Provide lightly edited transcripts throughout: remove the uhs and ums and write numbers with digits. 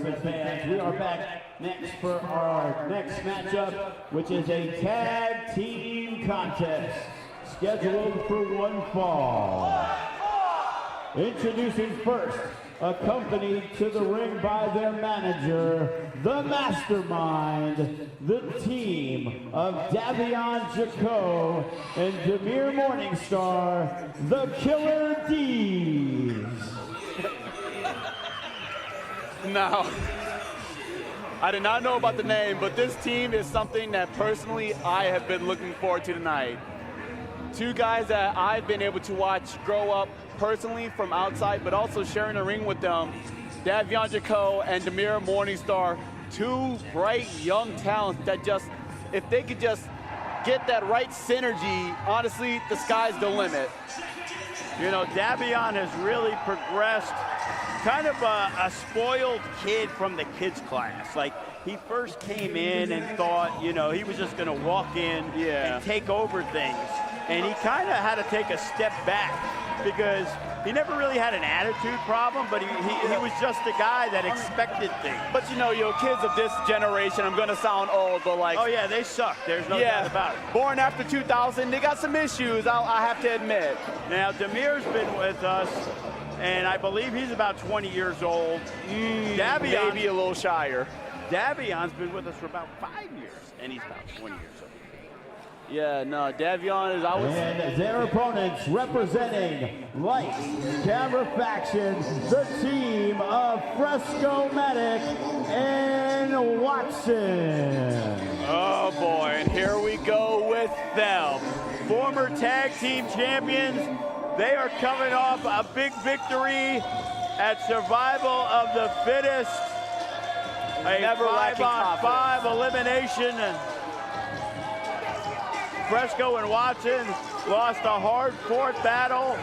wrestling fans. We are back next for our next matchup, which is a tag team contest scheduled for one fall. Introducing first, accompanied to the ring by their manager, the mastermind, the team of Davion Jacot and Dahmir Morningstar, the Killer D's. Now, I did not know about the name, but this team is something that personally I have been looking forward to tonight. Two guys that I've been able to watch grow up personally from outside, but also sharing a ring with them. Davion Jacot and Dahmir Morningstar, two bright young talents that just, if they could just get that right synergy, honestly, the sky's the limit. You know, Davion has really progressed, kind of a spoiled kid from the kids class. Like, he first came in and thought, you know, he was just going to walk in and take over things. And he kind of had to take a step back because he never really had an attitude problem, but he was just a guy that expected things. But you know, kids of this generation, I'm going to sound old, but like... Oh yeah, they suck. There's no doubt about it. Born after 2000, they got some issues, I have to admit. Now, Dahmir's been with us, and I believe he's about 20 years old. Davion, maybe a little shyer. Davion's been with us for about 5 years, and he's about 20 years old. Yeah, no, Davion is always... And their opponents representing Lights, Camera Faction, the team of Fresco Medic and Watson. Oh boy, and here we go with them. Former tag team champions, they are coming off a big victory at Survival of the Fittest. A Never lacking 5-on-5 elimination. Fresco and Watson lost a hard-fought battle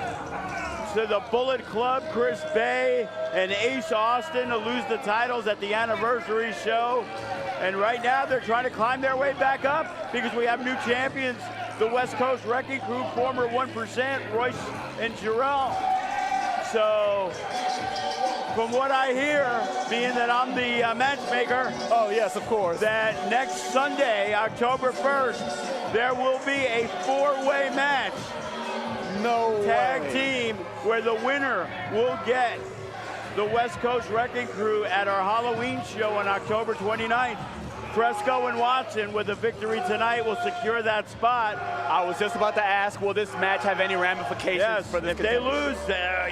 to the Bullet Club, Chris Bay and Ace Austin, to lose the titles at the anniversary show. And right now they're trying to climb their way back up because we have new champions, the West Coast Wrecking Crew, former 1%, Royce and Jarrell. So, from what I hear, being that I'm the matchmaker, oh yes, of course, that next Sunday, October 1st, there will be a 4-way match. No tag way. team where the winner will get the West Coast Wrecking Crew at our Halloween show on October 29th. Fresco and Watson, with a victory tonight, will secure that spot. I was just about to ask, will this match have any ramifications for this? If they lose,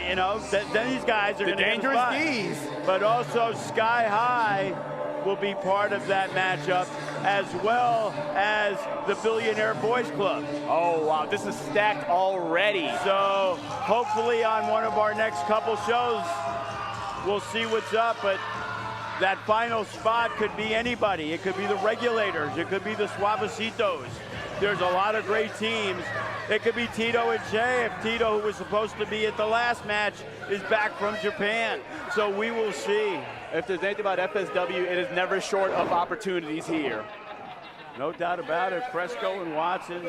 you know, then these guys are going to dangerous D's. But also Sky High will be part of that matchup, as well as the Billionaire Boys Club. Oh wow, this is stacked already. So hopefully on one of our next couple shows, we'll see what's up, but that final spot could be anybody. It could be the Regulators. It could be the Suavecitos. There's a lot of great teams. It could be Tito and Jay if Tito, who was supposed to be at the last match, is back from Japan. So we will see. If there's anything about FSW, it is never short of opportunities here. No doubt about it. Fresco and Watson.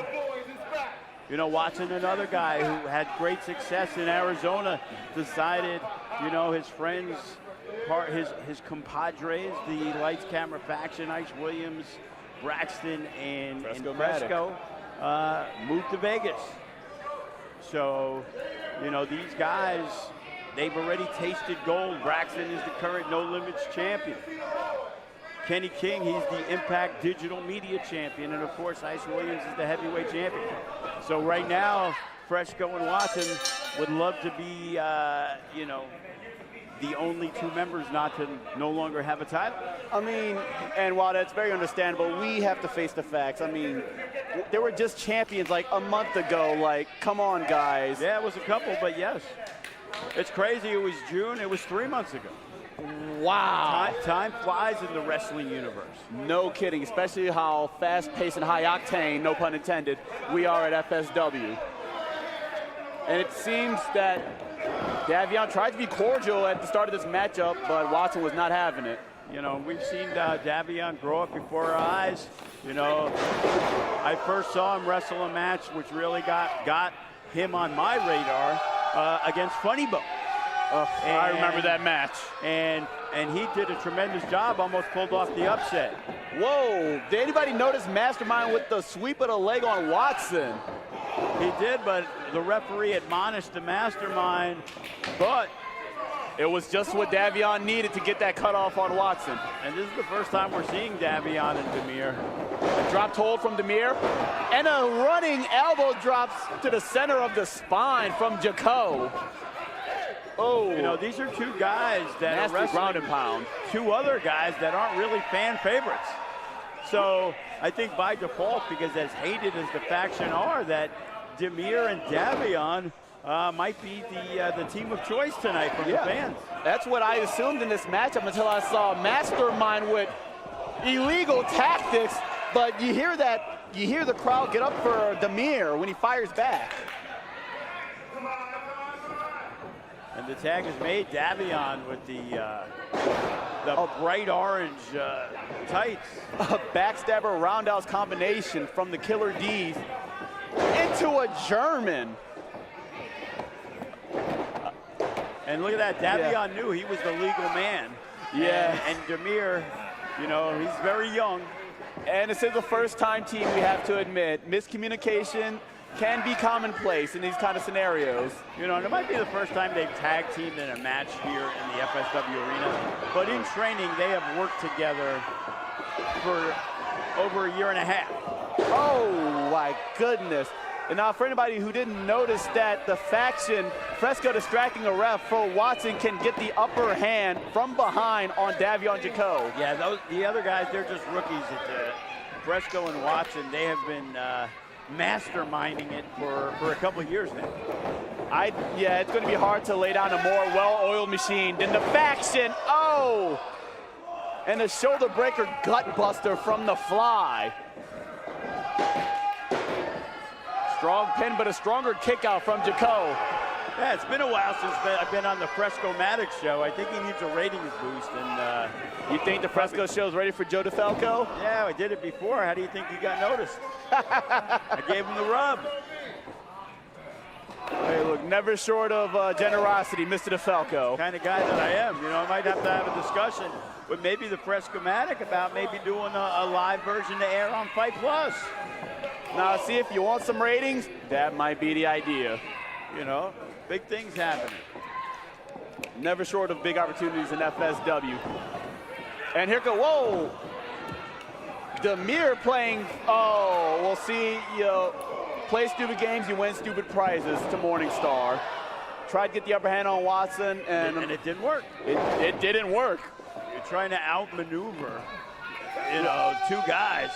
You know, Watson, another guy who had great success in Arizona, decided, you know, his friends, his compadres, the Lights Camera Faction, Ice Williams, Braxton, and Fresco moved to Vegas. So, you know, these guys, they've already tasted gold. Braxton is the current No Limits champion. Kenny King, he's the Impact Digital Media champion. And of course, Ice Williams is the heavyweight champion. So right now, Fresco and Watson would love to be, you know, the only two members not to no longer have a title. I mean, and while that's very understandable, we have to face the facts. I mean, there were just champions like a month ago. Like, come on, guys. Yeah, it was a couple, but yes. It's crazy. It was June. It was 3 months ago. Wow. Time flies in the wrestling universe. No kidding, especially how fast-paced and high-octane, no pun intended, we are at FSW. And it seems that Davion tried to be cordial at the start of this matchup, but Watson was not having it. You know, we've seen Davion grow up before our eyes. You know, I first saw him wrestle a match which really got him on my radar against Funny Bone. I remember that match. And he did a tremendous job, almost pulled off the upset. Whoa, did anybody notice Mastermind with the sweep of the leg on Watson? He did, but the referee admonished the Mastermind, but it was just what Davion needed to get that cutoff on Watson. And this is the first time we're seeing Davion and Dahmir. A dropped hold from Dahmir, and a running elbow drops to the center of the spine from Jacot. Oh, you know, these are two guys that nasty are wrestling ground and pound. two other guys that aren't really fan favorites. So I think by default, because as hated as the faction are, that Dahmir and Davion might be the team of choice tonight from the fans. That's what I assumed in this matchup until I saw Mastermind with illegal tactics. But you hear the crowd get up for Dahmir when he fires back. And the tag is made. Davion with the bright orange tights. A backstabber roundhouse combination from the Killer D's into a German. And look at that, Davion knew he was the legal man. Yeah. And Dahmir, you know, he's very young. And this is the first time, team, we have to admit, miscommunication can be commonplace in these kind of scenarios. You know, and it might be the first time they've tag teamed in a match here in the FSW arena, but in training they have worked together for over a year and a half. Oh my goodness. And now for anybody who didn't notice that the faction, Fresco distracting a ref for Watson, can get the upper hand from behind on Davion Jacot. Yeah, the other guys, they're just rookies at Fresco and Watson. They have been masterminding it for a couple of years now. Yeah, it's going to be hard to lay down a more well-oiled machine than the faction. Oh! And a shoulder breaker gut buster from the Fly. Strong pin, but a stronger kick out from Jacot. Yeah, it's been a while since I've been on the Fresco Maddox show. I think he needs a ratings boost. And you think the Fresco show is ready for Joe DeFalco? Yeah, I did it before. How do you think he got noticed? I gave him the rub. Hey, look, never short of generosity, Mr. DeFalco. Kind of guy that I am. You know, I might have to have a discussion with maybe the Fresco Maddox about maybe doing a live version to air on Fight Plus. Now, see, if you want some ratings, that might be the idea. You know, big things happening. Never short of big opportunities in FSW. And here go, whoa! Dahmir playing, oh, we'll see, you know, play stupid games, you win stupid prizes to Morningstar. Tried to get the upper hand on Watson, and it didn't work. It didn't work. You're trying to outmaneuver, you know, two guys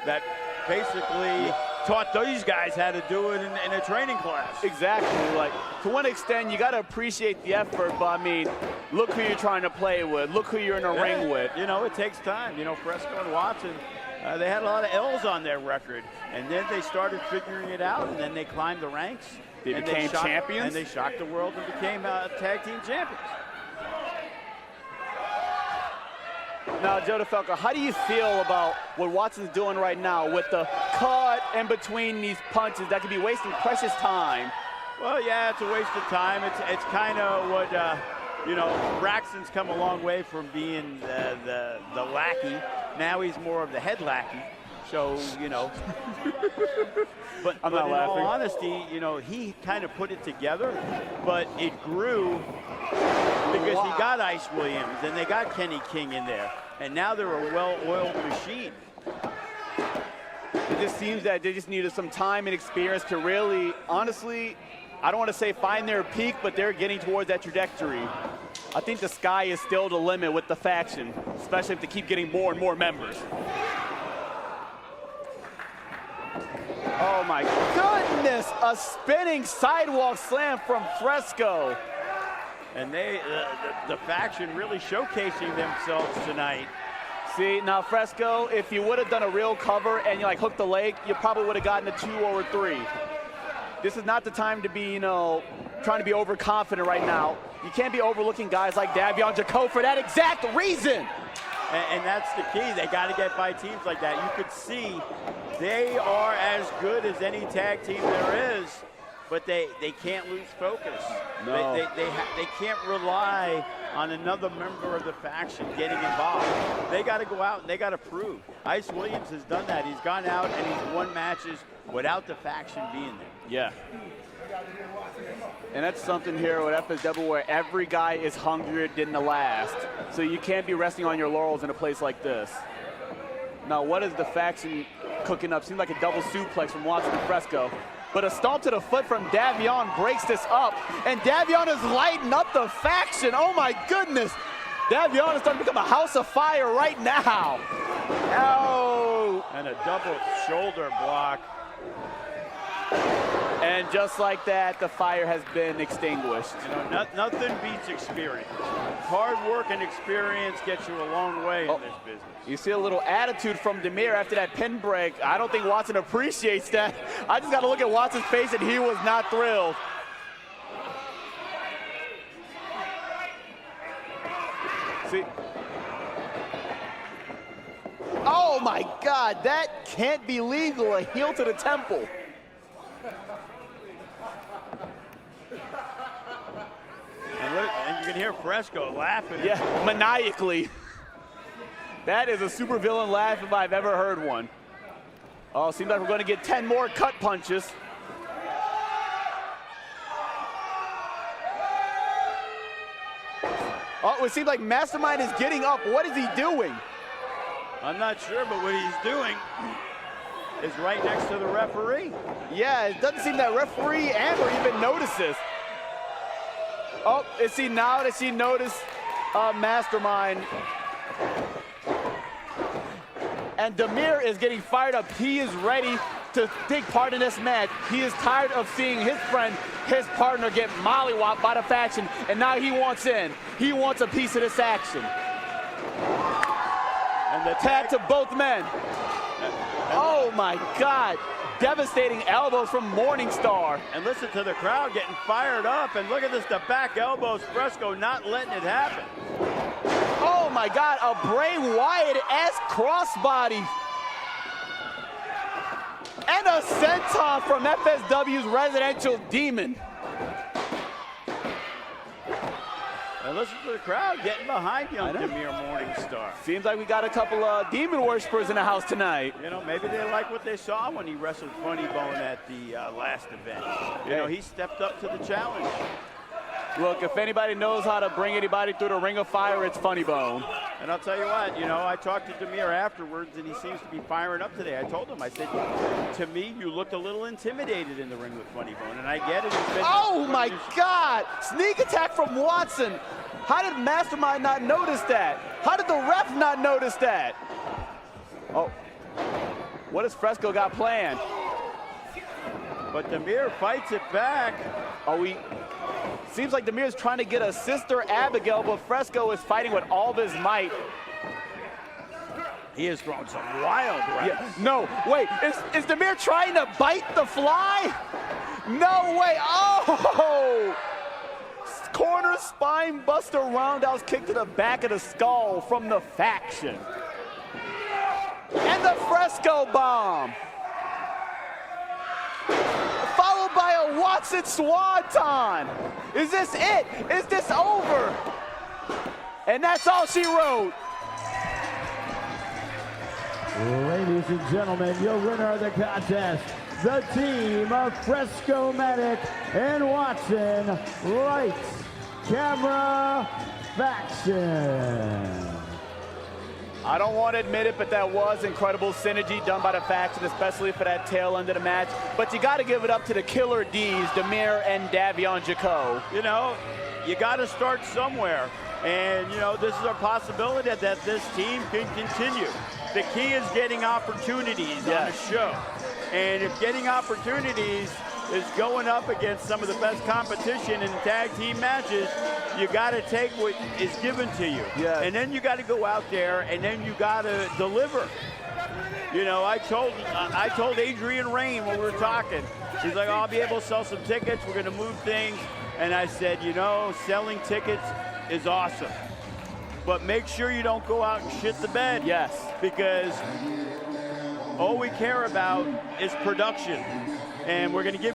that basically taught these guys how to do it in a training class. Exactly. Like, to one extent, you got to appreciate the effort, but I mean, look who you're trying to play with. Look who you're in a ring with. You know, it takes time. You know, Fresco and Watson, they had a lot of L's on their record, and then they started figuring it out, and then they climbed the ranks. They became champions. And they shocked the world and became tag team champions. Now, Joe DeFalco, how do you feel about what Watson's doing right now with the cut in between these punches that could be wasting precious time? Well, yeah, it's a waste of time. It's kind of what, you know, Braxton's come a long way from being the lackey. Now he's more of the head lackey. So, you know, but in all honesty, you know, he kind of put it together, but it grew because he got Ice Williams and they got Kenny King in there, and now they're a well-oiled machine. It just seems that they just needed some time and experience to really, honestly, I don't want to say find their peak, but they're getting towards that trajectory. I think the sky is still the limit with the faction, especially if they keep getting more and more members. Oh my goodness, a spinning sidewalk slam from Fresco. And they, the faction really showcasing themselves tonight. See, now Fresco, if you would have done a real cover and you like hooked the leg, you probably would have gotten a 2 or 3. This is not the time to be, you know, trying to be overconfident right now. You can't be overlooking guys like Davion Jacot for that exact reason. And that's the key. They got to get by teams like that. You could see they are as good as any tag team there is. but they can't lose focus. No. They can't rely on another member of the faction getting involved. They got to go out and they got to prove. Ice Williams has done that. He's gone out and he's won matches without the faction being there. Yeah. And that's something here with FSW where every guy is hungrier than the last. So you can't be resting on your laurels in a place like this. Now, what is the faction cooking up? Seems like a double suplex from Watson and Fresco. But a stomp to the foot from Davion breaks this up. And Davion is lighting up the faction. Oh, my goodness. Davion is starting to become a house of fire right now. Oh. And a double shoulder block. And just like that, the fire has been extinguished. You know, nothing beats experience. Hard work and experience gets you a long way in this business. You see a little attitude from Dahmir after that pin break. I don't think Watson appreciates that. I just got to look at Watson's face, and he was not thrilled. See? Oh, my God. That can't be legal. A heel to the temple. And you can hear Fresco laughing. Yeah, maniacally. That is a supervillain laugh if I've ever heard one. Oh, seems like we're going to get 10 more cut punches. Oh, it seems like Mastermind is getting up. What is he doing? I'm not sure, but what he's doing is right next to the referee. Yeah, it doesn't seem that referee Amber even notices. Oh, is he now? Does he notice Mastermind? And Dahmir is getting fired up. He is ready to take part in this match. He is tired of seeing his friend, his partner, get mollywopped by the faction, and now he wants in. He wants a piece of this action. And the tag to both men. Oh my God. Devastating elbows from Morningstar. And listen to the crowd getting fired up. And look at this, the back elbows. Fresco not letting it happen. Oh my God, a Bray Wyatt-esque crossbody. And a senton from FSW's residential demon. And listen to the crowd getting behind young Dahmir Morningstar. Seems like we got a couple of demon worshipers in the house tonight. You know, maybe they like what they saw when he wrestled Funny Bone at the last event. You know, he stepped up to the challenge. Look, if anybody knows how to bring anybody through the ring of fire, it's Funny Bone. And I'll tell you what, you know, I talked to Dahmir afterwards, and he seems to be firing up today. I told him, I said, to me, you looked a little intimidated in the ring with Funny Bone, and I get it. Oh, my God! Sneak attack from Watson. How did Mastermind not notice that? How did the ref not notice that? Oh, what has Fresco got planned? But Dahmir fights it back. Seems like Dahmir is trying to get a sister Abigail, but Fresco is fighting with all of his might. He has thrown some wild rights. Yeah. No, wait, is Dahmir trying to bite the fly? No way, oh! Corner spine buster roundhouse kick to the back of the skull from the faction. And the Fresco bomb. Followed by a Watson swanton. Is this it? Is this over? And that's all she wrote. Ladies and gentlemen, your winner of the contest, the team of Fresco-Matic and Watson, Lights, Camera, Faction. I don't want to admit it, but that was incredible synergy done by the faction, especially for that tail end of the match. But you got to give it up to the killer D's, Dahmir and Davion Jacot. You know, you got to start somewhere. And, you know, this is a possibility that this team can continue. The key is getting opportunities on the show. And if getting opportunities is going up against some of the best competition in tag team matches, you got to take what is given to you. Yeah. And then you got to go out there and then you got to deliver. You know, I told Adrian Rain when we were talking, he's like, oh, I'll be able to sell some tickets. We're going to move things. And I said, you know, selling tickets is awesome. But make sure you don't go out and shit the bed. Yes. Because all we care about is production. And we're going to give